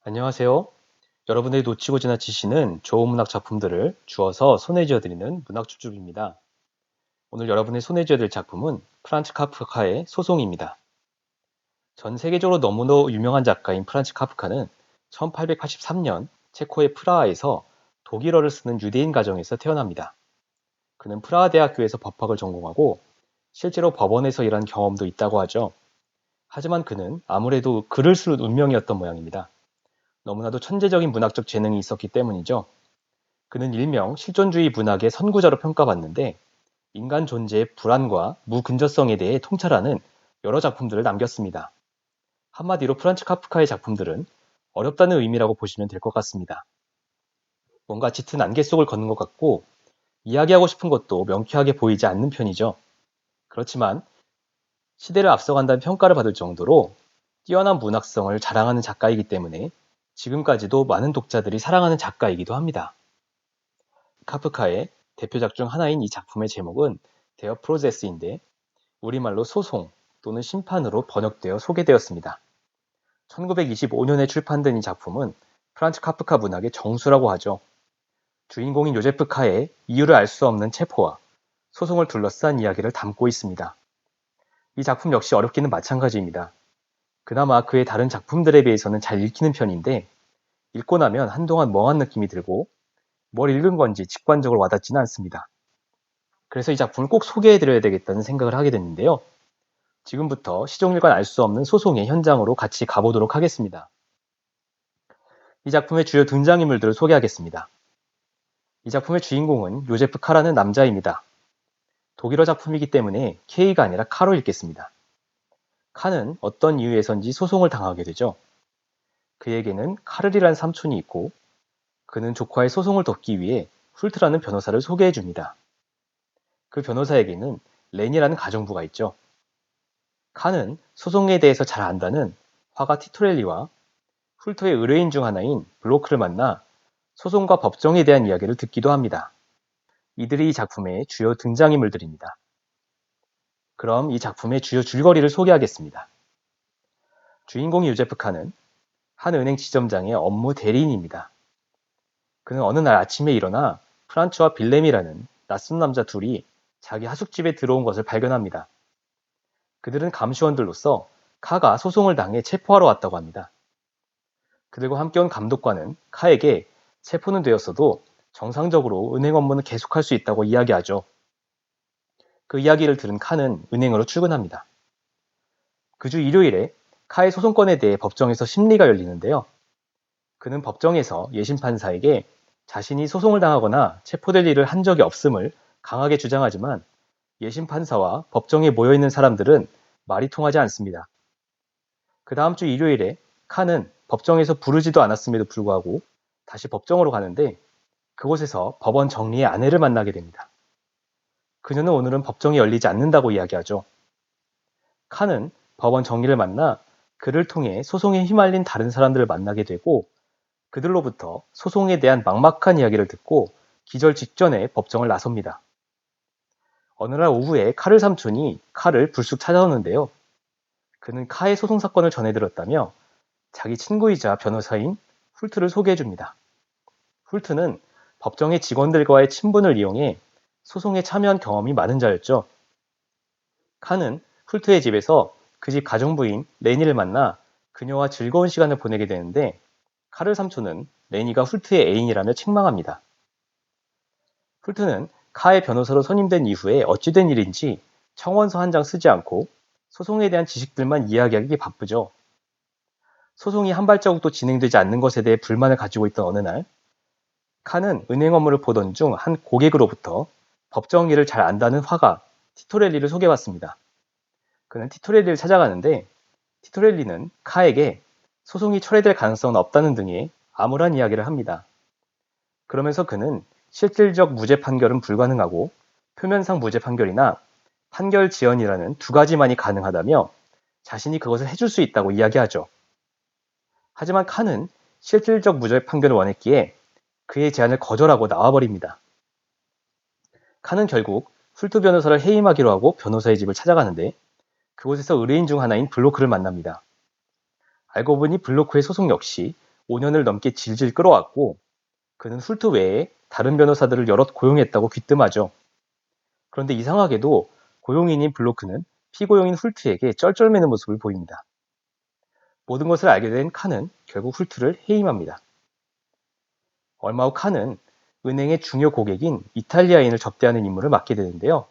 안녕하세요. 여러분들이 놓치고 지나치시는 좋은 문학 작품들을 주어서 손에 쥐어드리는 문학줍줍입니다. 오늘 여러분의 손에 쥐어드릴 작품은 프란츠 카프카의 소송입니다. 전 세계적으로 너무나 유명한 작가인 프란츠 카프카는 1883년 체코의 프라하에서 독일어를 쓰는 유대인 가정에서 태어납니다. 그는 프라하 대학교에서 법학을 전공하고 실제로 법원에서 일한 경험도 있다고 하죠. 하지만 그는 아무래도 글을 쓸 운명이었던 모양입니다. 너무나도 천재적인 문학적 재능이 있었기 때문이죠. 그는 일명 실존주의 문학의 선구자로 평가받는데 인간 존재의 불안과 무근저성에 대해 통찰하는 여러 작품들을 남겼습니다. 한마디로 프란츠 카프카의 작품들은 어렵다는 의미라고 보시면 될 것 같습니다. 뭔가 짙은 안개 속을 걷는 것 같고 이야기하고 싶은 것도 명쾌하게 보이지 않는 편이죠. 그렇지만 시대를 앞서간다는 평가를 받을 정도로 뛰어난 문학성을 자랑하는 작가이기 때문에 지금까지도 많은 독자들이 사랑하는 작가이기도 합니다. 카프카의 대표작 중 하나인 이 작품의 제목은 데어 프로세스인데 우리말로 소송 또는 심판으로 번역되어 소개되었습니다. 1925년에 출판된 이 작품은 프란츠 카프카 문학의 정수라고 하죠. 주인공인 요제프 카의 이유를 알 수 없는 체포와 소송을 둘러싼 이야기를 담고 있습니다. 이 작품 역시 어렵기는 마찬가지입니다. 그나마 그의 다른 작품들에 비해서는 잘 읽히는 편인데 읽고 나면 한동안 멍한 느낌이 들고 뭘 읽은 건지 직관적으로 와닿지는 않습니다. 그래서 이 작품을 꼭 소개해드려야 되겠다는 생각을 하게 됐는데요. 지금부터 시종일관 알 수 없는 소송의 현장으로 같이 가보도록 하겠습니다. 이 작품의 주요 등장인물들을 소개하겠습니다. 이 작품의 주인공은 요제프 카라는 남자입니다. 독일어 작품이기 때문에 K가 아니라 카로 읽겠습니다. 카는 어떤 이유에선지 소송을 당하게 되죠. 그에게는 카를이라는 삼촌이 있고 그는 조카의 소송을 돕기 위해 훌트라는 변호사를 소개해 줍니다. 그 변호사에게는 렌이라는 가정부가 있죠. 칸은 소송에 대해서 잘 안다는 화가 티토렐리와 훌트의 의뢰인 중 하나인 블로크를 만나 소송과 법정에 대한 이야기를 듣기도 합니다. 이들이 이 작품의 주요 등장인물들입니다. 그럼 이 작품의 주요 줄거리를 소개하겠습니다. 주인공인 요제프 칸은 한 은행 지점장의 업무 대리인입니다. 그는 어느 날 아침에 일어나 프란츠와 빌렘이라는 낯선 남자 둘이 자기 하숙집에 들어온 것을 발견합니다. 그들은 감시원들로서 카가 소송을 당해 체포하러 왔다고 합니다. 그들과 함께 온 감독관은 카에게 체포는 되었어도 정상적으로 은행 업무는 계속할 수 있다고 이야기하죠. 그 이야기를 들은 카는 은행으로 출근합니다. 그 주 일요일에 카의 소송권에 대해 법정에서 심리가 열리는데요. 그는 법정에서 예심 판사에게 자신이 소송을 당하거나 체포될 일을 한 적이 없음을 강하게 주장하지만 예심 판사와 법정에 모여있는 사람들은 말이 통하지 않습니다. 그 다음 주 일요일에 칸은 법정에서 부르지도 않았음에도 불구하고 다시 법정으로 가는데 그곳에서 법원 정리의 아내를 만나게 됩니다. 그녀는 오늘은 법정이 열리지 않는다고 이야기하죠. 칸은 법원 정리를 만나 그를 통해 소송에 휘말린 다른 사람들을 만나게 되고 그들로부터 소송에 대한 막막한 이야기를 듣고 기절 직전에 법정을 나섭니다. 어느 날 오후에 카를 삼촌이 카를 불쑥 찾아오는데요. 그는 카의 소송 사건을 전해들었다며 자기 친구이자 변호사인 훌트를 소개해줍니다. 훌트는 법정의 직원들과의 친분을 이용해 소송에 참여한 경험이 많은 자였죠. 칸은 훌트의 집에서 그 집 가정부인 레니를 만나 그녀와 즐거운 시간을 보내게 되는데 카를 삼촌은 레니가 훌트의 애인이라며 책망합니다. 훌트는 카의 변호사로 선임된 이후에 어찌된 일인지 청원서 한 장 쓰지 않고 소송에 대한 지식들만 이야기하기 바쁘죠. 소송이 한 발자국도 진행되지 않는 것에 대해 불만을 가지고 있던 어느 날 칸은 은행 업무를 보던 중 한 고객으로부터 법정 일을 잘 안다는 화가 티토렐리를 소개받습니다. 그는 티토렐리를 찾아가는데 티토렐리는 카에게 소송이 철회될 가능성은 없다는 등의 암울한 이야기를 합니다. 그러면서 그는 실질적 무죄 판결은 불가능하고 표면상 무죄 판결이나 판결 지연이라는 두 가지만이 가능하다며 자신이 그것을 해줄 수 있다고 이야기하죠. 하지만 칸은 실질적 무죄 판결을 원했기에 그의 제안을 거절하고 나와버립니다. 칸은 결국 훌트 변호사를 해임하기로 하고 변호사의 집을 찾아가는데 그곳에서 의뢰인 중 하나인 블로크를 만납니다. 알고 보니 블로크의 소송 역시 5년을 넘게 질질 끌어왔고 그는 훌트 외에 다른 변호사들을 여럿 고용했다고 귀뜸하죠. 그런데 이상하게도 고용인인 블로크는 피고용인 훌트에게 쩔쩔매는 모습을 보입니다. 모든 것을 알게 된 칸은 결국 훌트를 해임합니다. 얼마 후 칸은 은행의 중요 고객인 이탈리아인을 접대하는 임무를 맡게 되는데요.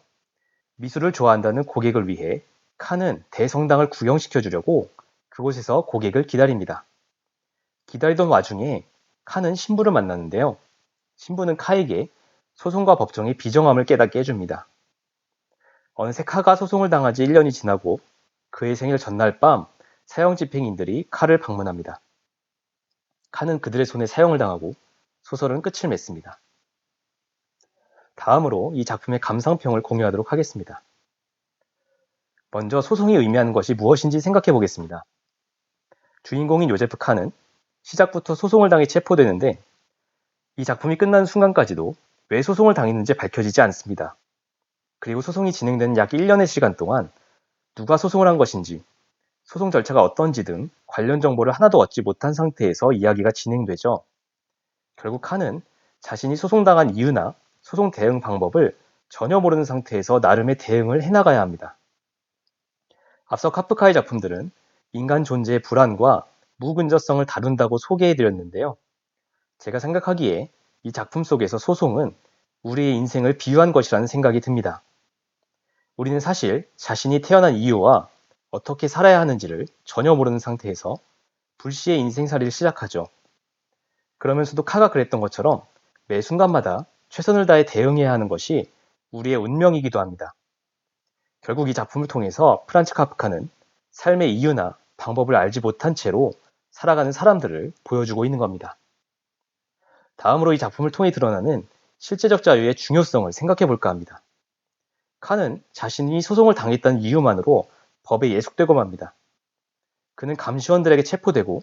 미술을 좋아한다는 고객을 위해 칸은 대성당을 구경시켜 주려고 그곳에서 고객을 기다립니다. 기다리던 와중에 칸은 신부를 만났는데요. 신부는 카에게 소송과 법정의 비정함을 깨닫게 해줍니다. 어느새 카가 소송을 당한 지 1년이 지나고 그의 생일 전날 밤 사형 집행인들이 카를 방문합니다. 카는 그들의 손에 사형을 당하고 소설은 끝을 맺습니다. 다음으로 이 작품의 감상평을 공유하도록 하겠습니다. 먼저 소송이 의미하는 것이 무엇인지 생각해 보겠습니다. 주인공인 요제프 칸은 시작부터 소송을 당해 체포되는데 이 작품이 끝나는 순간까지도 왜 소송을 당했는지 밝혀지지 않습니다. 그리고 소송이 진행되는 약 1년의 시간 동안 누가 소송을 한 것인지, 소송 절차가 어떤지 등 관련 정보를 하나도 얻지 못한 상태에서 이야기가 진행되죠. 결국 칸은 자신이 소송당한 이유나 소송 대응 방법을 전혀 모르는 상태에서 나름의 대응을 해나가야 합니다. 앞서 카프카의 작품들은 인간 존재의 불안과 무근저성을 다룬다고 소개해드렸는데요. 제가 생각하기에 이 작품 속에서 소송은 우리의 인생을 비유한 것이라는 생각이 듭니다. 우리는 사실 자신이 태어난 이유와 어떻게 살아야 하는지를 전혀 모르는 상태에서 불시의 인생살이를 시작하죠. 그러면서도 카가 그랬던 것처럼 매 순간마다 최선을 다해 대응해야 하는 것이 우리의 운명이기도 합니다. 결국 이 작품을 통해서 프란츠 카프카는 삶의 이유나 방법을 알지 못한 채로 살아가는 사람들을 보여주고 있는 겁니다. 다음으로 이 작품을 통해 드러나는 실제적 자유의 중요성을 생각해 볼까 합니다. 칸은 자신이 소송을 당했다는 이유만으로 법에 예속되고 맙니다. 그는 감시원들에게 체포되고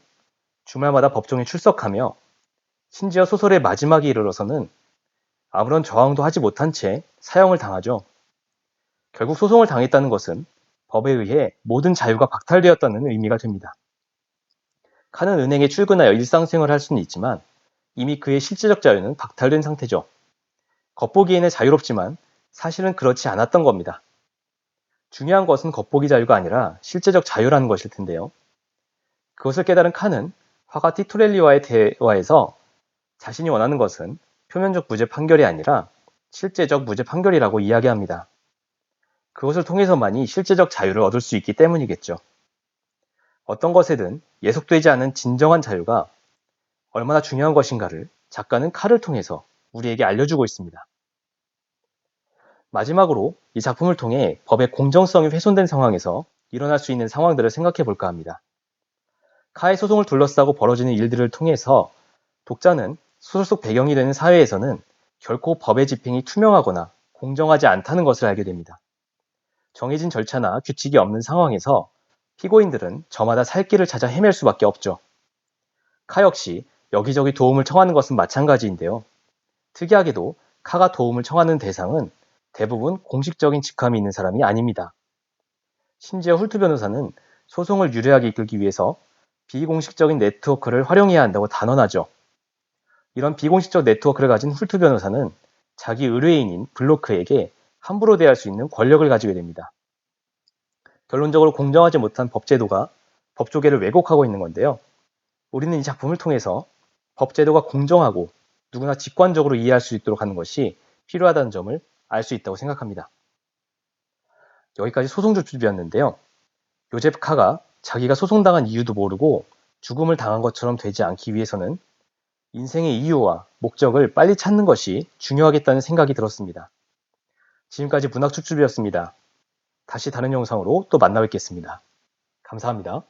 주말마다 법정에 출석하며 심지어 소설의 마지막에 이르러서는 아무런 저항도 하지 못한 채 사형을 당하죠. 결국 소송을 당했다는 것은 법에 의해 모든 자유가 박탈되었다는 의미가 됩니다. 칸은 은행에 출근하여 일상생활을 할 수는 있지만 이미 그의 실제적 자유는 박탈된 상태죠. 겉보기에는 자유롭지만 사실은 그렇지 않았던 겁니다. 중요한 것은 겉보기 자유가 아니라 실제적 자유라는 것일 텐데요. 그것을 깨달은 칸은 화가 티토렐리와의 대화에서 자신이 원하는 것은 표면적 무죄 판결이 아니라 실제적 무죄 판결이라고 이야기합니다. 그것을 통해서만이 실제적 자유를 얻을 수 있기 때문이겠죠. 어떤 것에든 예속되지 않은 진정한 자유가 얼마나 중요한 것인가를 작가는 칼을 통해서 우리에게 알려주고 있습니다. 마지막으로 이 작품을 통해 법의 공정성이 훼손된 상황에서 일어날 수 있는 상황들을 생각해 볼까 합니다. 카의 소송을 둘러싸고 벌어지는 일들을 통해서 독자는 소설 속 배경이 되는 사회에서는 결코 법의 집행이 투명하거나 공정하지 않다는 것을 알게 됩니다. 정해진 절차나 규칙이 없는 상황에서 피고인들은 저마다 살 길을 찾아 헤맬 수밖에 없죠. 카 역시 여기저기 도움을 청하는 것은 마찬가지인데요. 특이하게도 카가 도움을 청하는 대상은 대부분 공식적인 직함이 있는 사람이 아닙니다. 심지어 훌트 변호사는 소송을 유리하게 이끌기 위해서 비공식적인 네트워크를 활용해야 한다고 단언하죠. 이런 비공식적 네트워크를 가진 훌트 변호사는 자기 의뢰인인 블로크에게 함부로 대할 수 있는 권력을 가지게 됩니다. 결론적으로 공정하지 못한 법제도가 법조계를 왜곡하고 있는 건데요. 우리는 이 작품을 통해서 법제도가 공정하고 누구나 직관적으로 이해할 수 있도록 하는 것이 필요하다는 점을 알 수 있다고 생각합니다. 여기까지 소송 조주비였는데요. 요제프 카가 자기가 소송당한 이유도 모르고 죽음을 당한 것처럼 되지 않기 위해서는 인생의 이유와 목적을 빨리 찾는 것이 중요하겠다는 생각이 들었습니다. 지금까지 문학축주비였습니다. 다시 다른 영상으로 또 만나 뵙겠습니다. 감사합니다.